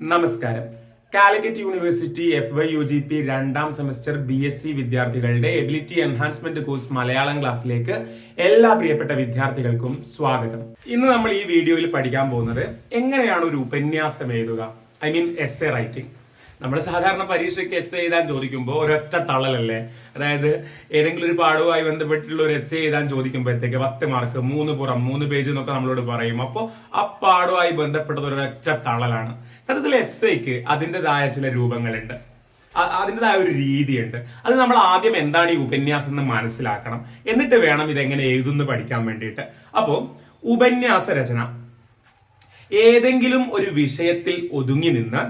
നമസ്കാരം. Calicut university FYUGP രണ്ടാം semester BSc വിദ്യാർത്ഥികളുടെ എബിലിറ്റി എൻഹാൻസ്മെന്റ് കോഴ്സ് മലയാളം ക്ലാസ്സിലേക്ക് എല്ലാ പ്രിയപ്പെട്ട വിദ്യാർത്ഥികൾക്കും സ്വാഗതം. ഇന്ന് നമ്മൾ ഈ വീഡിയോയിൽ പഠിക്കാൻ പോകുന്നത് എങ്ങനെയാണ് ഒരു ഉപന്യാസം എഴുതുക, ഐ മീൻ എസ്സേ റൈറ്റിംഗ്. നമ്മൾ സാധാരണ പരീക്ഷയ്ക്ക് എസ്സേ എഴുതാൻ ചോദിക്കുമ്പോൾ ഒരൊറ്റ തള്ളലല്ലേ, അതായത് ഏതെങ്കിലും ഒരു പാഠവുമായി ബന്ധപ്പെട്ടുള്ള ഒരു എസ്സേ എഴുതാൻ ചോദിക്കുമ്പോഴത്തേക്ക് 10 മാർക്ക് 3 പേജ് എന്നൊക്കെ നമ്മളോട് പറയും. അപ്പോൾ ആ പാഠവുമായി ബന്ധപ്പെട്ടത് ഒരൊറ്റ തള്ളലാണ്. സത്യത്തിൽ എസ്സേക്ക് അതിൻ്റെതായ ചില രൂപങ്ങളുണ്ട്, അതിൻ്റെതായ ഒരു രീതിയുണ്ട്. അത് നമ്മൾ ആദ്യം എന്താണ് ഈ ഉപന്യാസം എന്ന് മനസ്സിലാക്കണം, എന്നിട്ട് വേണം ഇതെങ്ങനെ എഴുതുന്നു പഠിക്കാൻ വേണ്ടിയിട്ട്. അപ്പോൾ ഉപന്യാസ രചന ഏതെങ്കിലും ഒരു വിഷയത്തിൽ ഒതുങ്ങി നിന്ന്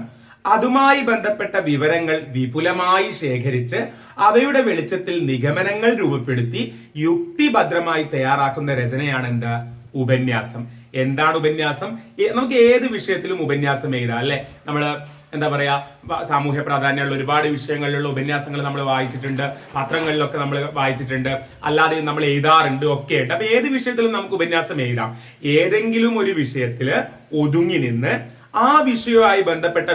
അതുമായി ബന്ധപ്പെട്ട വിവരങ്ങൾ വിപുലമായി ശേഖരിച്ച് അവയുടെ വെളിച്ചത്തിൽ നിഗമനങ്ങൾ രൂപപ്പെടുത്തി യുക്തിഭദ്രമായി തയ്യാറാക്കുന്ന രചനയാണ് എന്താ ഉപന്യാസം. എന്താണ് ഉപന്യാസം? നമുക്ക് ഏത് വിഷയത്തിലും ഉപന്യാസം എഴുതാം അല്ലെ. നമ്മള് എന്താ പറയാ, സാമൂഹ്യ പ്രാധാന്യമുള്ള ഒരുപാട് വിഷയങ്ങളിലുള്ള ഉപന്യാസങ്ങൾ നമ്മൾ വായിച്ചിട്ടുണ്ട്, പത്രങ്ങളിലൊക്കെ നമ്മൾ വായിച്ചിട്ടുണ്ട്, അല്ലാതെ നമ്മൾ എഴുതാറുണ്ട്, ഒക്കെ ഉണ്ട്. അപ്പൊ ഏത് വിഷയത്തിലും നമുക്ക് ഉപന്യാസം എഴുതാം. ഏതെങ്കിലും ഒരു വിഷയത്തില് ഒതുങ്ങി നിന്ന് ആ വിഷയവുമായി ബന്ധപ്പെട്ട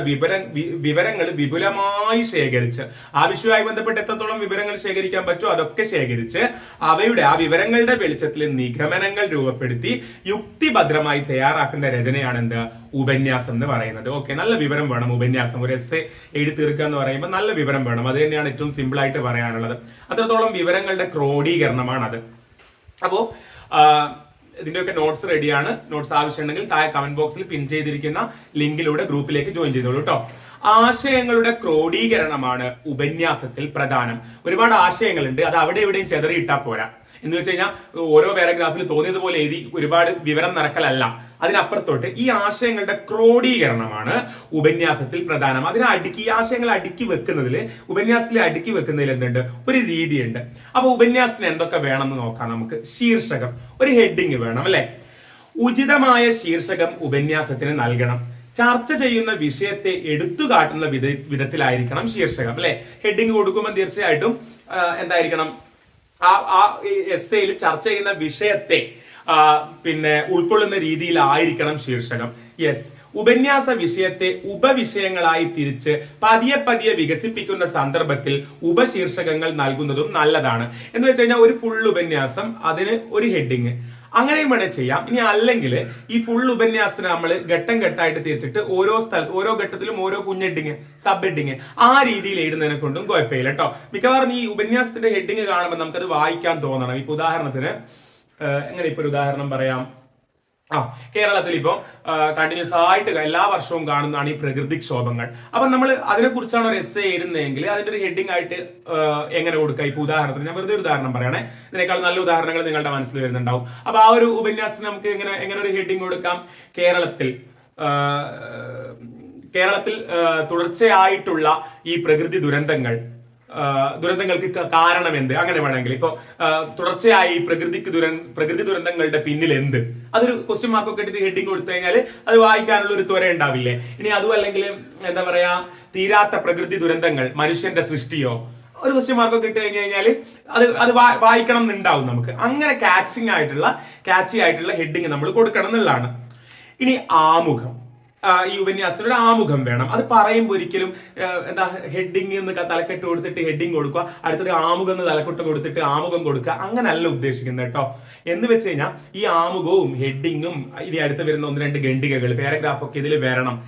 വിവരങ്ങൾ വിപുലമായി ശേഖരിച്ച്, ആ വിഷയവുമായി ബന്ധപ്പെട്ട് എത്രത്തോളം വിവരങ്ങൾ ശേഖരിക്കാൻ പറ്റുമോ അതൊക്കെ ശേഖരിച്ച് അവയുടെ ആ വിവരങ്ങളുടെ വെളിച്ചത്തിൽ നിഗമനങ്ങൾ രൂപപ്പെടുത്തി യുക്തിഭദ്രമായി തയ്യാറാക്കുന്ന രചനയാണ് എന്ത് ഉപന്യാസം എന്ന് പറയുന്നത്. ഓക്കെ, നല്ല വിവരം വേണം ഉപന്യാസം. ഒരു എസ്സേ എഴുതി തീർക്കുക എന്ന് പറയുമ്പോൾ നല്ല വിവരം വേണം. അത് തന്നെയാണ് ഏറ്റവും സിമ്പിൾ ആയിട്ട് പറയാനുള്ളത്. അത്രത്തോളം വിവരങ്ങളുടെ ക്രോഡീകരണമാണത്. അപ്പോ ഇതിന്റെയൊക്കെ നോട്ട്സ് റെഡിയാണ്. നോട്ട്സ് ആവശ്യമുണ്ടെങ്കിൽ താഴെ കമന്റ് ബോക്സിൽ പിൻ ചെയ്തിരിക്കുന്ന ലിങ്കിലൂടെ ഗ്രൂപ്പിലേക്ക് ജോയിൻ ചെയ്തോളൂ കേട്ടോ. ആശയങ്ങളുടെ ക്രോഡീകരണമാണ് ഉപന്യാസത്തിൽ പ്രധാനം. ഒരുപാട് ആശയങ്ങളുണ്ട്, അത് അവിടെ എവിടെയും ചെതറിയിട്ടാ പോരാ. എന്ന് വെച്ച് കഴിഞ്ഞാൽ ഓരോ പാരഗ്രാഫിൽ തോന്നിയതുപോലെ എഴുതി ഒരുപാട് വിവരം നിറക്കലല്ല. അതിനപ്പുറത്തോട്ട് ഈ ആശയങ്ങളുടെ ക്രോഡീകരണമാണ് ഉപന്യാസത്തിൽ പ്രധാനം. ഈ ആശയങ്ങൾ അടുക്കി വെക്കുന്നതിൽ, ഉപന്യാസത്തിൽ അടുക്കി വെക്കുന്നതിൽ എന്തുണ്ട്, ഒരു രീതിയുണ്ട്. അപ്പൊ ഉപന്യാസത്തിന് എന്തൊക്കെ വേണമെന്ന് നോക്കാം നമുക്ക്. ശീർഷകം, ഒരു ഹെഡിങ് വേണം അല്ലെ. ഉചിതമായ ശീർഷകം ഉപന്യാസത്തിന് നൽകണം. ചർച്ച ചെയ്യുന്ന വിഷയത്തെ എടുത്തു കാട്ടുന്ന വിധത്തിലായിരിക്കണം ശീർഷകം അല്ലെ. ഹെഡിങ് കൊടുക്കുമ്പോൾ തീർച്ചയായിട്ടും എന്തായിരിക്കണം, ആ എസ്സേയിൽ ചർച്ച ചെയ്യുന്ന വിഷയത്തെ ഉൾക്കൊള്ളുന്ന രീതിയിലായിരിക്കണം ശീർഷകം. യെസ്, ഉപന്യാസ വിഷയത്തെ ഉപവിഷയങ്ങളായി തിരിച്ച് പതിയെ പതിയെ വികസിപ്പിക്കുന്ന സന്ദർഭത്തിൽ ഉപശീർഷകങ്ങൾ നൽകുന്നതും നല്ലതാണ്. എന്ന് വെച്ച് കഴിഞ്ഞാൽ ഒരു ഫുൾ ഉപന്യാസം, അതിന് ഒരു ഹെഡിങ്, അങ്ങനെയും വേണേ ചെയ്യാം. ഇനി അല്ലെങ്കിൽ ഈ ഫുൾ ഉപന്യാസത്തിന് നമ്മൾ ഘട്ടം ഘട്ടമായിട്ട് തിരിച്ചിട്ട് ഓരോ സ്ഥലത്ത് ഓരോ ഘട്ടത്തിലും ഓരോ കുഞ്ഞ് ഹെഡിങ്, സബ് ഹെഡിങ്, ആ രീതിയിൽ എഴുതുന്നതിനെ കൊണ്ടും കുഴപ്പമില്ല കേട്ടോ. മിക്കവാറും ഈ ഉപന്യാസത്തിന്റെ ഹെഡിങ് കാണുമ്പോൾ നമുക്കത് വായിക്കാൻ തോന്നണം. ഇപ്പൊ ഉദാഹരണത്തിന് എങ്ങനെ ഇപ്പൊ ഒരു ഉദാഹരണം പറയാം. കേരളത്തിൽ ഇപ്പോ കണ്ടിന്യൂസ് ആയിട്ട് എല്ലാ വർഷവും കാണുന്നതാണ് ഈ പ്രകൃതിക്ഷോഭങ്ങൾ. അപ്പൊ നമ്മൾ അതിനെ കുറിച്ചാണ് ഒരു എസ്സേ എഴുതുന്നതെങ്കിൽ അതിന്റെ ഒരു ഹെഡിങ് ആയിട്ട് എങ്ങനെ കൊടുക്കുക. ഇപ്പൊ ഉദാഹരണത്തിന് ഞാൻ വെറുതെ ഒരു ഉദാഹരണം പറയണേ, ഇതിനേക്കാൾ നല്ല ഉദാഹരണങ്ങൾ നിങ്ങളുടെ മനസ്സിൽ വരുന്നുണ്ടാവും. അപ്പൊ ആ ഒരു ഉപന്യാസത്തിന് നമുക്ക് എങ്ങനെ ഒരു ഹെഡിങ് കൊടുക്കാം. കേരളത്തിൽ തുടർച്ചയായിട്ടുള്ള ഈ പ്രകൃതി ദുരന്തങ്ങൾക്ക് കാരണം എന്ത്, അങ്ങനെ വേണമെങ്കിൽ. ഇപ്പൊ തുടർച്ചയായി പ്രകൃതി ദുരന്തങ്ങളുടെ പിന്നിൽ എന്ത്, അതൊരു ക്വസ്റ്റ്യൻ മാർക്കൊക്കെ ഇട്ടിട്ട് ഹെഡിങ് കൊടുത്തു കഴിഞ്ഞാൽ അത് വായിക്കാനുള്ള ഒരു ത്വര ഉണ്ടാവില്ലേ. ഇനി അതും അല്ലെങ്കിൽ എന്താ പറയാ, തീരാത്ത പ്രകൃതി ദുരന്തങ്ങൾ മനുഷ്യന്റെ സൃഷ്ടിയോ, ഒരു ക്വസ്റ്റ്യൻ മാർക്കൊക്കെ ഇട്ട് കഴിഞ്ഞാൽ അത് വായിക്കണം എന്നുണ്ടാവും നമുക്ക്. അങ്ങനെ ക്യാച്ചി ആയിട്ടുള്ള ഹെഡിങ് നമ്മൾ കൊടുക്കണം എന്നുള്ളതാണ്. ഇനി ആമുഖം, ഈ ഉപന്യാസത്തിന് ഒരു ആമുഖം വേണം. അത് പറയുമ്പോൾ ഒരിക്കലും എന്താ ഹെഡിങ് എന്ന് തലക്കെട്ട് കൊടുത്തിട്ട് ഹെഡിങ് കൊടുക്കുക, അടുത്തത് ആമുഖം എന്ന് തലക്കെട്ട് കൊടുത്തിട്ട് ആമുഖം കൊടുക്കുക, അങ്ങനല്ല ഉദ്ദേശിക്കുന്നത് കേട്ടോ. എന്ന് വെച്ച് കഴിഞ്ഞാൽ ഈ ആമുഖവും ഹെഡിങ്ങും ഇനി അടുത്ത് വരുന്ന 1-2 ഖണ്ഡികകൾ, പാരഗ്രാഫൊക്കെ ഇതിൽ വരണം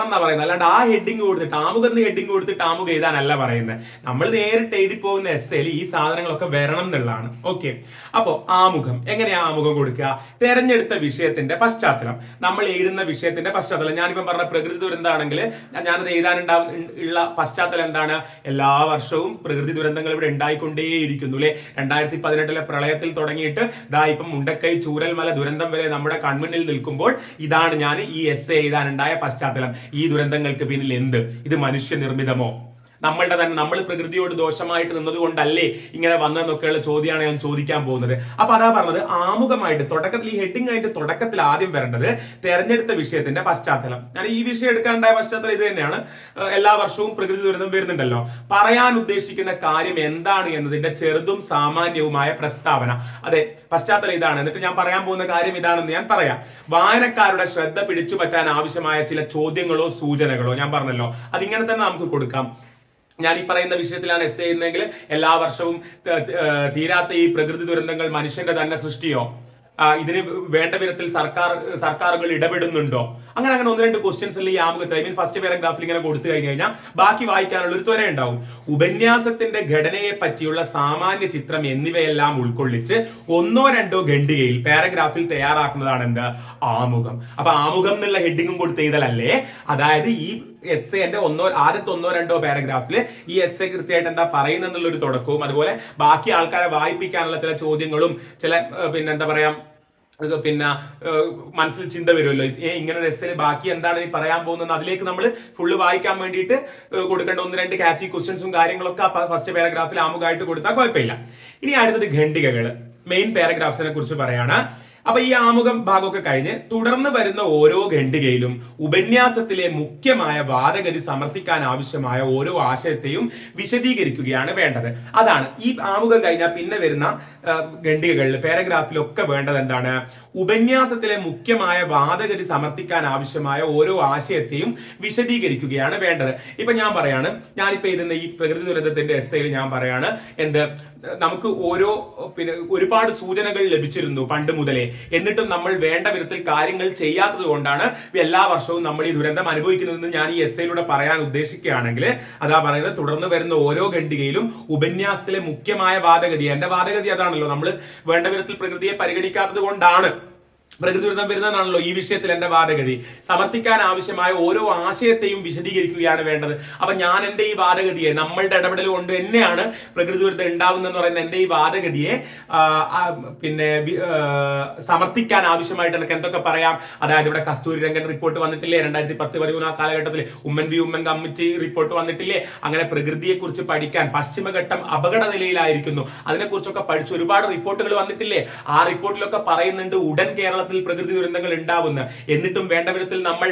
എന്നാ പറയുന്നത്. അല്ലാണ്ട് ആ ഹെഡിങ് കൊടുത്തിട്ട് ആമുഖം എന്ന് ഹെഡിങ് കൊടുത്തിട്ട് ആമുഖം എഴുതാനല്ല പറയുന്നത്. നമ്മൾ നേരിട്ട് എഴുതി പോകുന്ന എസ്സേയിൽ ഈ സാധനങ്ങളൊക്കെ വരണം എന്നുള്ളതാണ്. ഓക്കെ, അപ്പോ ആമുഖം, എങ്ങനെയാ ആമുഖം കൊടുക്കുക? തെരഞ്ഞെടുത്ത വിഷയത്തിന്റെ പശ്ചാത്തലം, നമ്മൾ എഴുതുന്ന വിഷയത്തിന്റെ പശ്ചാത്തലം. ഞാനിപ്പം പറഞ്ഞ പ്രകൃതി ദുരന്തമാണെങ്കിൽ ഞാനത് എഴുതാനുള്ള പശ്ചാത്തലം എന്താണ്? എല്ലാ വർഷവും പ്രകൃതി ദുരന്തങ്ങൾ ഇവിടെ ഉണ്ടായിക്കൊണ്ടേയിരിക്കുന്നു അല്ലെ. 2018 പ്രളയത്തിൽ തുടങ്ങിയിട്ട് ഇപ്പം മുണ്ടക്കൈ ചൂരൽമല ദുരന്തം വരെ നമ്മുടെ കൺമുന്നിൽ നിൽക്കുമ്പോൾ ഇതാണ് ഞാൻ ഈ എസ്സേ എഴുതാനുണ്ടായ പശ്ചാത്തലം. ഈ ദുരന്തങ്ങൾക്ക് പിന്നിൽ എന്ത്, ഇത് മനുഷ്യനിർമ്മിതമോ, നമ്മൾ പ്രകൃതിയോട് ദോഷമായിട്ട് നിന്നത് കൊണ്ടല്ലേ ഇങ്ങനെ വന്നതെന്നൊക്കെയുള്ള ചോദ്യമാണ് ഞാൻ ചോദിക്കാൻ പോകുന്നത്. അപ്പൊ അതാ പറഞ്ഞത്, ആമുഖമായിട്ട് തുടക്കത്തിൽ ഈ ഹെഡിങ് ആയിട്ട് തുടക്കത്തിൽ ആദ്യം വരേണ്ടത് തെരഞ്ഞെടുത്ത വിഷയത്തിന്റെ പശ്ചാത്തലം. ഞാൻ ഈ വിഷയം എടുക്കാനുണ്ടായ പശ്ചാത്തലം ഇത് തന്നെയാണ്. എല്ലാ വർഷവും പ്രകൃതി ദുരന്തം വരുന്നുണ്ടല്ലോ. പറയാൻ ഉദ്ദേശിക്കുന്ന കാര്യം എന്താണ് എന്നതിന്റെ ചെറുതും സാമാന്യവുമായ പ്രസ്താവന. അതെ, പശ്ചാത്തലം ഇതാണ്. എന്നിട്ട് ഞാൻ പറയാൻ പോകുന്ന കാര്യം ഇതാണെന്ന് ഞാൻ പറയാം. വായനക്കാരുടെ ശ്രദ്ധ പിടിച്ചു പറ്റാൻ ആവശ്യമായ ചില ചോദ്യങ്ങളോ സൂചനകളോ ഞാൻ പറഞ്ഞല്ലോ, അതിങ്ങനെ തന്നെ നമുക്ക് കൊടുക്കാം. ഞാൻ ഈ പറയുന്ന വിഷയത്തിലാണ് എസ് ചെയ്യുന്നതെങ്കിൽ എല്ലാ വർഷവും തീരാത്ത ഈ പ്രകൃതി ദുരന്തങ്ങൾ മനുഷ്യന്റെ തന്നെ സൃഷ്ടിയോ, ഇതിന് വേണ്ട വിധത്തിൽ സർക്കാരുകൾ ഇടപെടുന്നുണ്ടോ, അങ്ങനെ ഒന്ന് രണ്ട് ക്വസ്റ്റ്യൻസ് ഈ ആമുഖത്തിൽ, ഐ മീൻ ഫസ്റ്റ് പാരഗ്രാഫിൽ ഇങ്ങനെ കൊടുത്തു കഴിഞ്ഞു കഴിഞ്ഞാൽ ബാക്കി വായിക്കാനുള്ള ഒരു ത്വര ഉണ്ടാവും. ഉപന്യാസത്തിന്റെ ഘടനയെ പറ്റിയുള്ള സാമാന്യ ചിത്രം എന്നിവയെല്ലാം ഉൾക്കൊള്ളിച്ച് ഒന്നോ രണ്ടോ ഖണ്ഡികയിൽ പാരഗ്രാഫിൽ തയ്യാറാക്കുന്നതാണ് എന്ത്, ആമുഖം. അപ്പൊ ആമുഖം എന്നുള്ള ഹെഡിങ്ങും കൊടുത്ത് എഴുതലല്ലേ. അതായത് ഈ എസ് എന്റെ ആദ്യത്തെ ഒന്നോ രണ്ടോ പാരഗ്രാഫിൽ ഈ എസ് എ കൃത്യമായിട്ട് എന്താ പറയുന്നുള്ള ഒരു തുടക്കവും, അതുപോലെ ബാക്കി ആൾക്കാരെ വായിപ്പിക്കാനുള്ള ചില ചോദ്യങ്ങളും, ചില എന്താ പറയാ, മനസ്സിൽ ചിന്ത വരുമല്ലോ, ഇങ്ങനെ ഒരു എസ്സേയിൽ ബാക്കി എന്താണ് ഈ പറയാൻ പോകുന്നത്, അതിലേക്ക് നമ്മൾ ഫുള്ള് വായിക്കാൻ വേണ്ടിയിട്ട് കൊടുക്കേണ്ട ഒന്ന് രണ്ട് കാച്ചി ക്വസ്റ്റ്യൻസും കാര്യങ്ങളൊക്കെ ഫസ്റ്റ് പാരഗ്രാഫിൽ ആമുഖമായിട്ട് കൊടുത്താൽ കുഴപ്പമില്ല. ഇനി അടുത്തത് ഖണ്ഡികകൾ, മെയിൻ പാരഗ്രാഫ്സിനെ കുറിച്ച് പറയാണ്. അപ്പൊ ഈ ആമുഖം ഭാഗമൊക്കെ കഴിഞ്ഞ് തുടർന്ന് വരുന്ന ഓരോ ഖണ്ഡികയിലും ഉപന്യാസത്തിലെ മുഖ്യമായ വാദഗതി സമർത്ഥിക്കാൻ ആവശ്യമായ ഓരോ ആശയത്തെയും വിശദീകരിക്കുകയാണ് വേണ്ടത്. അതാണ് ഈ ആമുഖം കഴിഞ്ഞാൽ പിന്നെ വരുന്ന ഖണ്ഡികകളിൽ പാരഗ്രാഫിലൊക്കെ വേണ്ടത് എന്താണ്, ഉപന്യാസത്തിലെ മുഖ്യമായ വാദഗതി സമർത്ഥിക്കാൻ ആവശ്യമായ ഓരോ ആശയത്തെയും വിശദീകരിക്കുകയാണ് വേണ്ടത്. ഇപ്പൊ ഞാൻ പറയാണ്, ഞാനിപ്പോ എഴുതുന്ന ഈ പ്രകൃതി ദുരന്തത്തിന്റെ എസ്സേയിൽ ഞാൻ പറയാണ് നമുക്ക് ഒരുപാട് സൂചനകൾ ലഭിച്ചിരുന്നു പണ്ട് മുതലേ, എന്നിട്ടും നമ്മൾ വേണ്ട വിധത്തിൽ കാര്യങ്ങൾ ചെയ്യാത്തത് കൊണ്ടാണ് എല്ലാ വർഷവും നമ്മൾ ഈ ദുരന്തം അനുഭവിക്കുന്നതെന്ന് ഞാൻ ഈ എസ്സേയിലൂടെ പറയാൻ ഉദ്ദേശിക്കുകയാണെങ്കിൽ അതാ പറയുന്നത്, തുടർന്ന് വരുന്ന ഓരോ ഖണ്ഡികയിലും ഉപന്യാസത്തിലെ മുഖ്യമായ വാദഗതി, എന്റെ വാദഗതി അതാണല്ലോ, നമ്മൾ വേണ്ട വിധത്തിൽ പ്രകൃതിയെ പരിഗണിക്കാത്തത് കൊണ്ടാണ് പ്രകൃതി ദുരന്തം വരുന്നതാണല്ലോ ഈ വിഷയത്തിൽ എന്റെ വാദഗതി, സമർത്ഥിക്കാൻ ആവശ്യമായ ഓരോ ആശയത്തെയും വിശദീകരിക്കുകയാണ് വേണ്ടത്. അപ്പൊ ഞാൻ എന്റെ ഈ വാദഗതിയെ, നമ്മളുടെ ഇടപെടൽ കൊണ്ട് തന്നെയാണ് പ്രകൃതി ദുരന്തം ഉണ്ടാവുന്നതെന്ന് പറയുന്ന എന്റെ ഈ വാദഗതിയെ സമർത്ഥിക്കാൻ ആവശ്യമായിട്ട് എനിക്ക് എന്തൊക്കെ പറയാം. അതായത് ഇവിടെ കസ്തൂരി രംഗൻ റിപ്പോർട്ട് വന്നിട്ടില്ലേ 2010-13 ആ കാലഘട്ടത്തിൽ, ഉമ്മൻ കമ്മിറ്റി റിപ്പോർട്ട് വന്നിട്ടില്ലേ, അങ്ങനെ പ്രകൃതിയെ കുറിച്ച് പഠിക്കാൻ പശ്ചിമഘട്ടം അപകട നിലയിലായിരിക്കുന്നു, അതിനെക്കുറിച്ചൊക്കെ പഠിച്ച് ഒരുപാട് റിപ്പോർട്ടുകൾ വന്നിട്ടില്ലേ. ആ റിപ്പോർട്ടിലൊക്കെ പറയുന്നുണ്ട് ഉടൻ കേരളത്തിൽ പ്രകൃതി ദുരന്തങ്ങൾ ഉണ്ടാവുന്ന, എന്നിട്ടും വേണ്ട വിധത്തിൽ നമ്മൾ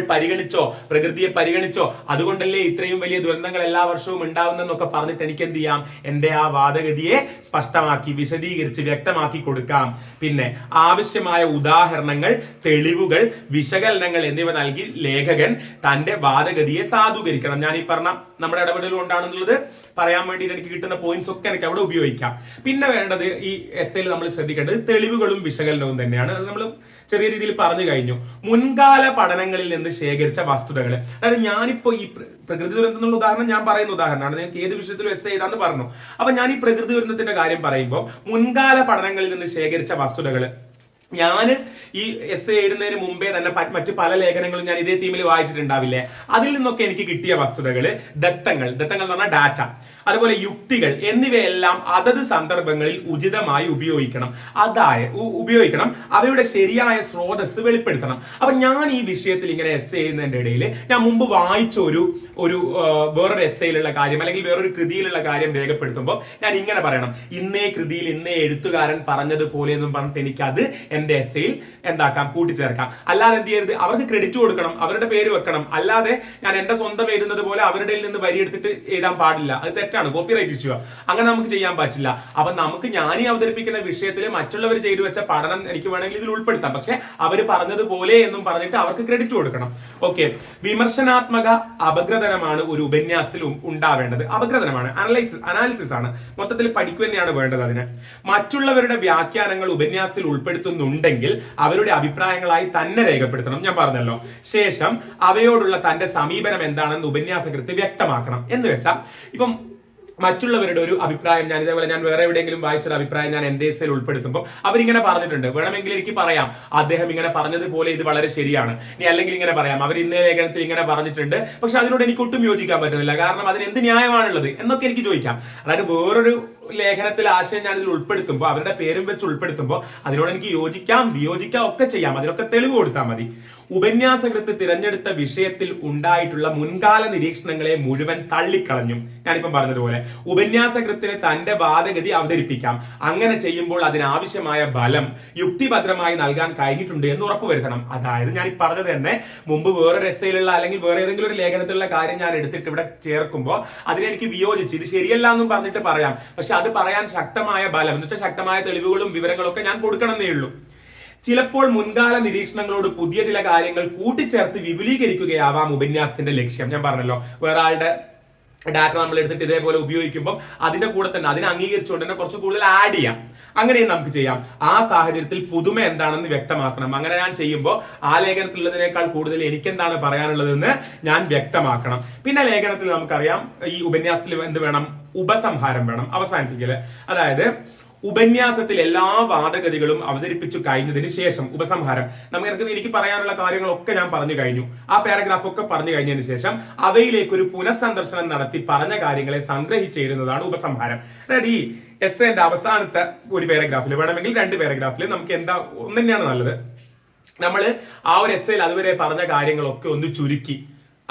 പ്രകൃതിയെ പരിഗണിച്ചോ, അതുകൊണ്ടല്ലേ ഇത്രയും വലിയ ദുരന്തങ്ങൾ എല്ലാ വർഷവും ഉണ്ടാവുന്നതെന്നൊക്കെ പറഞ്ഞിട്ട് എനിക്ക് എന്ത് ചെയ്യാം, എന്റെ ആ വാദഗതിയെ സ്പഷ്ടമാക്കി വിശദീകരിച്ച് വ്യക്തമാക്കി കൊടുക്കാം. പിന്നെ ആവശ്യമായ ഉദാഹരണങ്ങൾ, തെളിവുകൾ, വിശകലനങ്ങൾ എന്നിവ നൽകി ലേഖകൻ തന്റെ വാദഗതിയെ സാധൂകരിക്കണം. ഞാൻ ഈ പറഞ്ഞ നമ്മുടെ ഇടപെടൽ കൊണ്ടാണെന്നുള്ളത് പറയാൻ വേണ്ടിയിട്ട് എനിക്ക് കിട്ടുന്ന പോയിന്റ്സ് ഒക്കെ എനിക്ക് അവിടെ ഉപയോഗിക്കാം. പിന്നെ വേണ്ടത് ഈ എസ്സേയിൽ നമ്മൾ ശ്രദ്ധിക്കേണ്ടത് തെളിവുകളും വിശകലനവും തന്നെയാണ്. അത് നമ്മൾ ചെറിയ രീതിയിൽ പറഞ്ഞു കഴിഞ്ഞു. മുൻകാല പഠനങ്ങളിൽ നിന്ന് ശേഖരിച്ച വസ്തുതകൾ, അതായത് ഞാനിപ്പോ ഈ പ്രകൃതി ദുരന്തം എന്നുള്ള ഉദാഹരണം ഞാൻ പറയുന്ന ഉദാഹരണമാണ്, നിങ്ങൾക്ക് ഏത് വിഷയത്തിലും എസ്സേ ചെയ്താന്ന് പറഞ്ഞു. അപ്പൊ ഞാൻ ഈ പ്രകൃതി ദുരന്തത്തിന്റെ കാര്യം പറയുമ്പോൾ മുൻകാല പഠനങ്ങളിൽ നിന്ന് ശേഖരിച്ച വസ്തുതകൾ, ഞാൻ ഈ എസ്സേ എഴുതുന്നതിന് മുമ്പേ തന്നെ മറ്റു പല ലേഖനങ്ങളും ഞാൻ ഇതേ തീമിൽ വായിച്ചിട്ടുണ്ടാവില്ലേ, അതിൽ നിന്നൊക്കെ എനിക്ക് കിട്ടിയ വസ്തുതകൾ, ദത്തങ്ങൾ എന്ന് പറഞ്ഞാൽ ഡാറ്റ, അതുപോലെ യുക്തികൾ എന്നിവയെല്ലാം അതത് സന്ദർഭങ്ങളിൽ ഉചിതമായി ഉപയോഗിക്കണം. അവയുടെ ശരിയായ സ്രോതസ് വെളിപ്പെടുത്തണം. അപ്പൊ ഞാൻ ഈ വിഷയത്തിൽ ഇങ്ങനെ എസ്സേ ചെയ്യുന്നതിന്റെ ഇടയിൽ ഞാൻ മുമ്പ് വായിച്ച ഒരു വേറൊരു എസ്സേയിലുള്ള കാര്യം അല്ലെങ്കിൽ വേറൊരു കൃതിയിലുള്ള കാര്യം രേഖപ്പെടുത്തുമ്പോൾ ഞാൻ ഇങ്ങനെ പറയണം, ഇന്നേ കൃതിയിൽ ഇന്നേ എഴുത്തുകാരൻ പറഞ്ഞതുപോലെ എന്നും പറഞ്ഞിട്ട് എനിക്കത് എന്റെ എസ്സേയിൽ എന്താക്കാം, കൂട്ടിച്ചേർക്കാം. അല്ലാതെ എന്ത് ചെയ്യരുത്, അവർക്ക് ക്രെഡിറ്റ് കൊടുക്കണം, അവരുടെ പേര് വെക്കണം. അല്ലാതെ ഞാൻ എന്റെ സ്വന്തം എഴുതുന്നത് പോലെ അവരുടെ നിന്ന് വരിയെടുത്തിട്ട് എഴുതാൻ പാടില്ല, അത് തെറ്റാണ്, കോപ്പിറൈറ്റ് ഇഷ്യൂ. അങ്ങനെ നമുക്ക് ചെയ്യാൻ പറ്റില്ല. അപ്പൊ നമുക്ക് ഞാനീ അവതരിപ്പിക്കുന്ന വിഷയത്തിൽ മറ്റുള്ളവർ ചെയ്തു വെച്ച പഠനം എനിക്ക് വേണമെങ്കിൽ ഇതിൽ ഉൾപ്പെടുത്താം, പക്ഷെ അവർ പറഞ്ഞതുപോലെ എന്നും പറഞ്ഞിട്ട് അവർക്ക് ക്രെഡിറ്റ് കൊടുക്കണം. ഓക്കെ, വിമർശനാത്മക അപഗ്രഥനമാണ് ഒരു ഉപന്യാസത്തിൽ ഉണ്ടാവേണ്ടത്. അപഗ്രഥനമാണ്, അനാലിസിസ് ആണ്, മൊത്തത്തിൽ പഠിക്കുക തന്നെയാണ് വേണ്ടത്. അതിന് മറ്റുള്ളവരുടെ വ്യാഖ്യാനങ്ങൾ ഉപന്യാസത്തിൽ ഉൾപ്പെടുത്തുന്നുണ്ടെങ്കിൽ അവരുടെ അഭിപ്രായങ്ങളായി തന്നെ രേഖപ്പെടുത്തണം, ഞാൻ പറഞ്ഞല്ലോ. ശേഷം അവയോടുള്ള തന്റെ സമീപനം എന്താണെന്ന് ഉപന്യാസകൃത്ത് വ്യക്തമാക്കണം. എന്ന് വെച്ചാൽ ഇപ്പം മറ്റുള്ളവരുടെ ഒരു അഭിപ്രായം ഞാൻ വേറെ എവിടെയെങ്കിലും വായിച്ചൊരു അഭിപ്രായം ഞാൻ എന്റെ എസ്സേയിൽ ഉൾപ്പെടുത്തുമ്പോൾ അവരിങ്ങനെ പറഞ്ഞിട്ടുണ്ട്, വേണമെങ്കിൽ എനിക്ക് പറയാം അദ്ദേഹം ഇങ്ങനെ പറഞ്ഞതുപോലെ ഇത് വളരെ ശരിയാണ്, ഇനി അല്ലെങ്കിൽ ഇങ്ങനെ പറയാം അവർ ഇന്നേ ലേഖനത്തിൽ ഇങ്ങനെ പറഞ്ഞിട്ടുണ്ട്, പക്ഷെ അതിനോട് എനിക്ക് ഒട്ടും യോജിക്കാൻ പറ്റുന്നില്ല, കാരണം അതിന് എന്ത് ന്യായമാണുള്ളത് എന്നൊക്കെ എനിക്ക് ചോദിക്കാം. അതായത് വേറൊരു ലേഖനത്തിലെ ആശയം ഞാൻ ഇതിൽ ഉൾപ്പെടുത്തുമ്പോൾ, അവരുടെ പേരും വെച്ച് ഉൾപ്പെടുത്തുമ്പോൾ അതിനോട് എനിക്ക് യോജിക്കാം വിയോജിക്കാം ഒക്കെ ചെയ്യാം, അതിനൊക്കെ തെളിവ് കൊടുത്താൽ മതി. ഉപന്യാസകൃത്ത് തിരഞ്ഞെടുത്ത വിഷയത്തിൽ ഉണ്ടായിട്ടുള്ള മുൻകാല നിരീക്ഷണങ്ങളെ മുഴുവൻ തള്ളിക്കളഞ്ഞു. ഞാനിപ്പം പറഞ്ഞതുപോലെ ഉപന്യാസകൃത്തിന് തന്റെ വാദഗതി അവതരിപ്പിക്കാം. അങ്ങനെ ചെയ്യുമ്പോൾ അതിനാവശ്യമായ ബലം യുക്തിഭദ്രമായി നൽകാൻ കഴിഞ്ഞിട്ടുണ്ട് എന്ന് ഉറപ്പുവരുത്തണം. അതായത് ഞാൻ ഈ പറഞ്ഞത് തന്നെ മുമ്പ് വേറൊരു എസ്സേയിലുള്ള അല്ലെങ്കിൽ വേറെ ഏതെങ്കിലും ഒരു ലേഖനത്തിലുള്ള കാര്യം ഞാൻ എടുത്തിട്ട് ഇവിടെ ചേർക്കുമ്പോൾ അതിനെനിക്ക് വിയോജിച്ച് ഇത് ശരിയല്ല എന്നും പറഞ്ഞിട്ട് പറയാം. പക്ഷെ അത് പറയാൻ ശക്തമായ ബലം എന്ന് വെച്ചാൽ ശക്തമായ തെളിവുകളും വിവരങ്ങളും ഒക്കെ ഞാൻ കൊടുക്കണമെന്നേ ഉള്ളൂ. ചിലപ്പോൾ മുൻകാല നിരീക്ഷണങ്ങളോട് പുതിയ ചില കാര്യങ്ങൾ കൂട്ടിച്ചേർത്ത് വിപുലീകരിക്കുകയാവാം ഉപന്യാസത്തിന്റെ ലക്ഷ്യം. ഞാൻ പറഞ്ഞല്ലോ, വേറെ ആളുടെ ഡാറ്റ നമ്മൾ എടുത്തിട്ട് ഇതേപോലെ ഉപയോഗിക്കുമ്പോൾ അതിന്റെ കൂടെ തന്നെ അതിനെ അംഗീകരിച്ചുകൊണ്ട് തന്നെ കുറച്ച് കൂടുതൽ ആഡ് ചെയ്യാം. അങ്ങനെയും നമുക്ക് ചെയ്യാം. ആ സാഹചര്യത്തിൽ പുതുമ എന്താണെന്ന് വ്യക്തമാക്കണം. അങ്ങനെ ഞാൻ ചെയ്യുമ്പോൾ ആ ലേഖനത്തിലുള്ളതിനേക്കാൾ കൂടുതൽ എനിക്കെന്താണ് പറയാനുള്ളതെന്ന് ഞാൻ വ്യക്തമാക്കണം. പിന്നെ ലേഖനത്തിൽ നമുക്കറിയാം ഈ ഉപന്യാസത്തിൽ എന്ത് വേണം? ഉപസംഹാരം വേണം, അവസാനിപ്പിക്കല്. അതായത് ഉപന്യാസത്തിൽ എല്ലാ വാദഗതികളും അവതരിപ്പിച്ചു കഴിഞ്ഞതിന് ശേഷം ഉപസംഹാരം, എനിക്ക് പറയാനുള്ള കാര്യങ്ങളൊക്കെ ഞാൻ പറഞ്ഞു കഴിഞ്ഞു, ആ പാരഗ്രാഫ് ഒക്കെ പറഞ്ഞു കഴിഞ്ഞതിന് ശേഷം അവയിലേക്ക് ഒരു പുനഃസന്ദർശനം നടത്തി പറഞ്ഞ കാര്യങ്ങളെ സംഗ്രഹിച്ചിരുന്നതാണ് ഉപസംഹാരം. അതായത് ഈ എസ്സേന്റെ അവസാനത്തെ ഒരു പാരഗ്രാഫിൽ, വേണമെങ്കിൽ 2 പാരഗ്രാഫിൽ നമുക്ക് എന്താ ഒന്ന് തന്നെയാണ് നല്ലത്, നമ്മൾ ആ ഒരു എസ്സേയിൽ അതുവരെ പറഞ്ഞ കാര്യങ്ങളൊക്കെ ഒന്ന് ചുരുക്കി,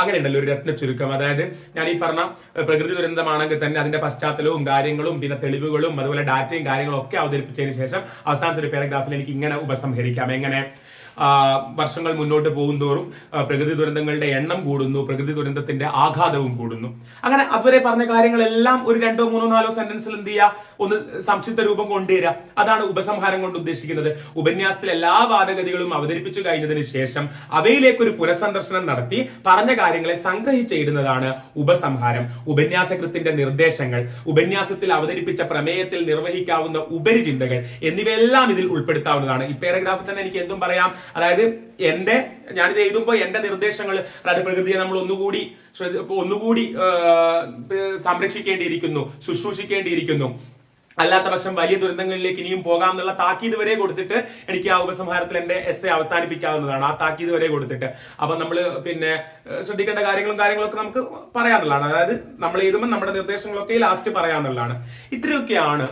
അങ്ങനെ ഉണ്ടല്ലോ ഒരു രത്ന ചുരുക്കം. അതായത് ഞാൻ ഈ പറഞ്ഞ പ്രകൃതി ദുരന്തമാണെങ്കിൽ തന്നെ അതിന്റെ പശ്ചാത്തലവും കാര്യങ്ങളും പിന്നെ തെളിവുകളും അതുപോലെ ഡാറ്റയും കാര്യങ്ങളും ഒക്കെ അവതരിപ്പിച്ചതിന് ശേഷം അവസാനത്തെ ഒരു പാരഗ്രാഫിൽ എനിക്ക് ഇങ്ങനെ ഉപസംഹരിക്കാം. എങ്ങനെ? വർഷങ്ങൾ മുന്നോട്ട് പോകുന്തോറും പ്രകൃതി ദുരന്തങ്ങളുടെ എണ്ണം കൂടുന്നു, പ്രകൃതി ദുരന്തത്തിന്റെ ആഘാതവും കൂടുന്നു. അങ്ങനെ അതുവരെ പറഞ്ഞ കാര്യങ്ങളെല്ലാം ഒരു 2, 3, 4 സെന്റൻസിൽ എന്ത് ചെയ്യുക, ഒന്ന് സംക്ഷിപ്ത രൂപം കൊണ്ടുവരിക. അതാണ് ഉപസംഹാരം കൊണ്ട് ഉദ്ദേശിക്കുന്നത്. ഉപന്യാസത്തിൽ എല്ലാ വാദഗതികളും അവതരിപ്പിച്ചു കഴിഞ്ഞതിന് ശേഷം അവയിലേക്ക് ഒരു പുനഃസന്ദർശനം നടത്തി പറഞ്ഞ കാര്യങ്ങളെ സംഗ്രഹിച്ചിടുന്നതാണ് ഉപസംഹാരം. ഉപന്യാസകൃത്തിന്റെ നിർദ്ദേശങ്ങൾ, ഉപന്യാസത്തിൽ അവതരിപ്പിച്ച പ്രമേയത്തിൽ നിർവഹിക്കാവുന്ന ഉപരിചിന്തകൾ എന്നിവയെല്ലാം ഇതിൽ ഉൾപ്പെടുത്താവുന്നതാണ്. ഈ പാരഗ്രാഫിൽ തന്നെ എനിക്ക് എന്തും പറയാം. അതായത് ഞാനിത് എഴുതുമ്പോൾ എന്റെ നിർദ്ദേശങ്ങൾ, അതായത് പ്രകൃതിയെ നമ്മൾ ഒന്നുകൂടി സംരക്ഷിക്കേണ്ടിയിരിക്കുന്നു, ശുശ്രൂഷിക്കേണ്ടിയിരിക്കുന്നു, അല്ലാത്ത പക്ഷം വലിയ ദുരന്തങ്ങളിലേക്ക് ഇനിയും പോകാം എന്നുള്ള താക്കീത് വരെ കൊടുത്തിട്ട് എനിക്ക് ആ ഉപസംഹാരത്തിൽ എന്റെ എസ്സേ അവസാനിപ്പിക്കാവുന്നതാണ്. ആ താക്കീത് വരെ കൊടുത്തിട്ട് അപ്പൊ നമ്മൾ പിന്നെ ശ്രദ്ധിക്കേണ്ട കാര്യങ്ങളൊക്കെ നമുക്ക് പറയാന്നുള്ളതാണ്. അതായത് നമ്മൾ എഴുതുമ്പോൾ നമ്മുടെ നിർദ്ദേശങ്ങളൊക്കെ ലാസ്റ്റ് പറയാന്നുള്ളതാണ്. ഇത്രയൊക്കെയാണ്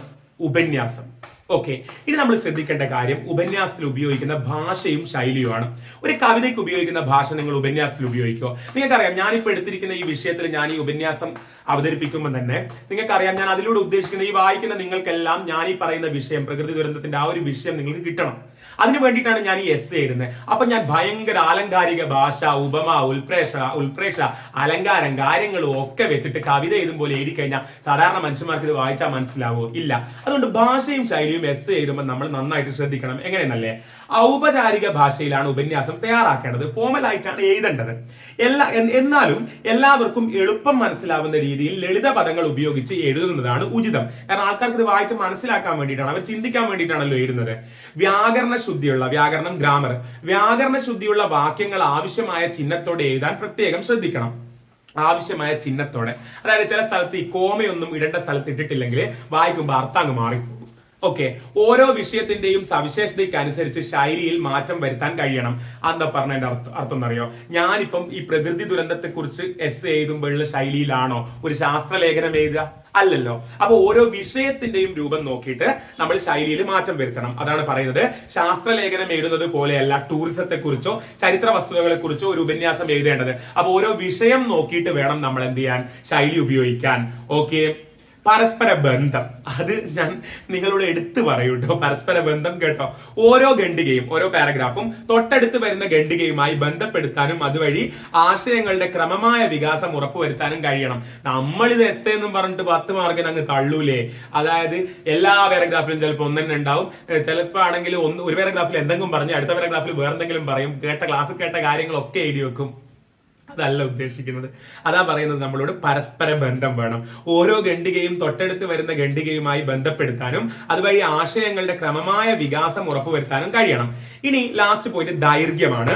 ഉപന്യാസം. ഓക്കെ, ഇനി നമ്മൾ ശ്രദ്ധിക്കേണ്ട കാര്യം ഉപന്യാസത്തിൽ ഉപയോഗിക്കുന്ന ഭാഷയും ശൈലിയുമാണ്. ഒരു കവിതയ്ക്ക് ഉപയോഗിക്കുന്ന ഭാഷ നിങ്ങൾ ഉപന്യാസത്തിൽ ഉപയോഗിക്കുമോ? നിങ്ങൾക്കറിയാം, ഞാനിപ്പോൾ എടുത്തിരിക്കുന്ന ഈ വിഷയത്തിൽ ഞാൻ ഈ ഉപന്യാസം അവതരിപ്പിക്കുമ്പോൾ തന്നെ നിങ്ങൾക്കറിയാം, ഞാൻ അതിലൂടെ ഉദ്ദേശിക്കുന്ന ഈ വായിക്കുന്ന നിങ്ങൾക്കെല്ലാം ഞാൻ ഈ പറയുന്ന വിഷയം, പ്രകൃതി ദുരന്തത്തിന്റെ ആ ഒരു വിഷയം നിങ്ങൾക്ക് കിട്ടണം. അതിനു വേണ്ടിയിട്ടാണ് ഞാൻ ഈ എസ്സേ എഴുതുന്നത്. അപ്പൊ ഞാൻ ഭയങ്കര ആലങ്കാരിക ഭാഷ, ഉപമ, ഉൽപ്രേക്ഷ, അലങ്കാരം, കാര്യങ്ങളും ഒക്കെ വെച്ചിട്ട് കവിത എഴുതുമ്പോൾ എഴുതി കഴിഞ്ഞാൽ സാധാരണ മനുഷ്യന്മാർക്ക് ഇത് വായിച്ചാൽ മനസ്സിലാവോ? ഇല്ല. അതുകൊണ്ട് ഭാഷയും ശൈലിയും എസ്സേ എഴുതുമ്പോൾ നമ്മൾ നന്നായിട്ട് ശ്രദ്ധിക്കണം. എങ്ങനെയെന്നല്ലേ? ഔപചാരിക ഭാഷയിലാണ് ഉപന്യാസം തയ്യാറാക്കേണ്ടത്, ഫോമൽ ആയിട്ടാണ് എഴുതേണ്ടത്. എന്നാലും എല്ലാവർക്കും എളുപ്പം മനസ്സിലാവുന്ന രീതിയിൽ ലളിത പദങ്ങൾ ഉപയോഗിച്ച് എഴുതുന്നതാണ് ഉചിതം. കാരണം ആൾക്കാർക്ക് ഇത് വായിച്ച് മനസ്സിലാക്കാൻ വേണ്ടിയിട്ടാണ്, അവർ ചിന്തിക്കാൻ വേണ്ടിയിട്ടാണല്ലോ എഴുതുന്നത്. വ്യാകരണ ശുദ്ധിയുള്ള വാക്യങ്ങൾ ആവശ്യമായ ചിഹ്നത്തോടെ എഴുതാൻ പ്രത്യേകം ശ്രദ്ധിക്കണം. ആവശ്യമായ ചിഹ്നത്തോടെ, അതായത് ചില സ്ഥലത്ത് ഈ കോമയൊന്നും ഇടേണ്ട സ്ഥലത്ത് ഇട്ടിട്ടില്ലെങ്കിൽ വായിക്കുമ്പോൾ അർത്ഥം അങ്ങ് മാറിപ്പോകും. ഓക്കെ, ഓരോ വിഷയത്തിന്റെയും സവിശേഷതയ്ക്ക് അനുസരിച്ച് ശൈലിയിൽ മാറ്റം വരുത്താൻ കഴിയണം. എന്താ പറഞ്ഞതിന്റെ അർത്ഥം എന്നറിയോ? ഞാനിപ്പം ഈ പ്രകൃതി ദുരന്തത്തെ കുറിച്ച് എസ്സേ എഴുതുമ്പോഴുള്ള ശൈലിയിലാണോ ഒരു ശാസ്ത്രലേഖനം എഴുതുക? അല്ലല്ലോ. അപ്പൊ ഓരോ വിഷയത്തിന്റെയും രൂപം നോക്കിയിട്ട് നമ്മൾ ശൈലിയിൽ മാറ്റം വരുത്തണം. അതാണ് പറയുന്നത്. ശാസ്ത്രലേഖനം എഴുതുന്നത് പോലെയല്ല ടൂറിസത്തെ കുറിച്ചോ ചരിത്ര വസ്തുതകളെ കുറിച്ചോ ഒരു ഉപന്യാസം എഴുതേണ്ടത്. അപ്പൊ ഓരോ വിഷയം നോക്കിയിട്ട് വേണം നമ്മൾ എന്ത് ചെയ്യാൻ, ശൈലി ഉപയോഗിക്കാൻ. ഓക്കെ, പരസ്പര ബന്ധം, അത് ഞാൻ നിങ്ങളോട് എടുത്തു പറയൂ കേട്ടോ. പരസ്പര ബന്ധം കേട്ടോ. ഓരോ ഖണ്ഡികയും ഓരോ പാരഗ്രാഫും തൊട്ടടുത്ത് വരുന്ന ഖണ്ഡികയുമായി ബന്ധപ്പെടുത്താനും അതുവഴി ആശയങ്ങളുടെ ക്രമമായ വികാസം ഉറപ്പുവരുത്താനും കഴിയണം. നമ്മളിത് എസ്സേ എന്നും പറഞ്ഞിട്ട് 10 മാർക്കിന് അങ്ങ് തള്ളൂലേ? അതായത് എല്ലാ പാരഗ്രാഫിലും ചിലപ്പോൾ ഒന്നെന്നെ ഉണ്ടാവും, ചിലപ്പോൾ ആണെങ്കിൽ ഒരു പാരഗ്രാഫിൽ എന്തെങ്കിലും പറഞ്ഞ് അടുത്ത പാരഗ്രാഫിൽ വേറെന്തെങ്കിലും പറയും, ക്ലാസ് കേട്ട കാര്യങ്ങളൊക്കെ എഴുതി വെക്കും. അതല്ല ഉദ്ദേശിക്കുന്നത്. അതാ പറയുന്നത്, നമ്മളോട് പരസ്പര ബന്ധം വേണം. ഓരോ ഖണ്ഡികയും തൊട്ടടുത്ത് വരുന്ന ഖണ്ഡികയുമായി ബന്ധപ്പെടുത്താനും അതുവഴി ആശയങ്ങളുടെ ക്രമമായ വികാസം ഉറപ്പുവരുത്താനും കഴിയണം. ഇനി ലാസ്റ്റ് പോയിന്റ് ദൈർഘ്യമാണ്,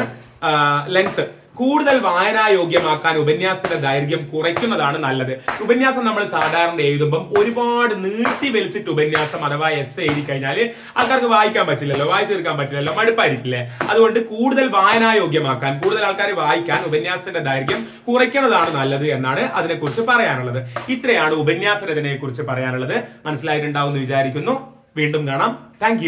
ലെങ്ത്. കൂടുതൽ വായനായോഗ്യമാക്കാൻ ഉപന്യാസത്തിന്റെ ദൈർഘ്യം കുറയ്ക്കുന്നതാണ് നല്ലത്. ഉപന്യാസം നമ്മൾ സാധാരണ എഴുതുമ്പം ഒരുപാട് നീട്ടി വലിച്ചിട്ട് ഉപന്യാസം അഥവാ എസ് എഴുതി കഴിഞ്ഞാൽ ആൾക്കാർക്ക് വായിക്കാൻ പറ്റില്ലല്ലോ, വായിച്ചെടുക്കാൻ പറ്റില്ലല്ലോ, മടുപ്പായിരിക്കില്ലേ. അതുകൊണ്ട് കൂടുതൽ വായനായോഗ്യമാക്കാൻ, കൂടുതൽ ആൾക്കാർ വായിക്കാൻ ഉപന്യാസത്തിന്റെ ദൈർഘ്യം കുറയ്ക്കുന്നതാണ് നല്ലത് എന്നാണ് അതിനെക്കുറിച്ച് പറയാനുള്ളത്. ഇത്രയാണ് ഉപന്യാസ രചനയെ കുറിച്ച് പറയാനുള്ളത്. മനസ്സിലായിട്ടുണ്ടാവും എന്ന് വിചാരിക്കുന്നു. വീണ്ടും കാണാം. താങ്ക്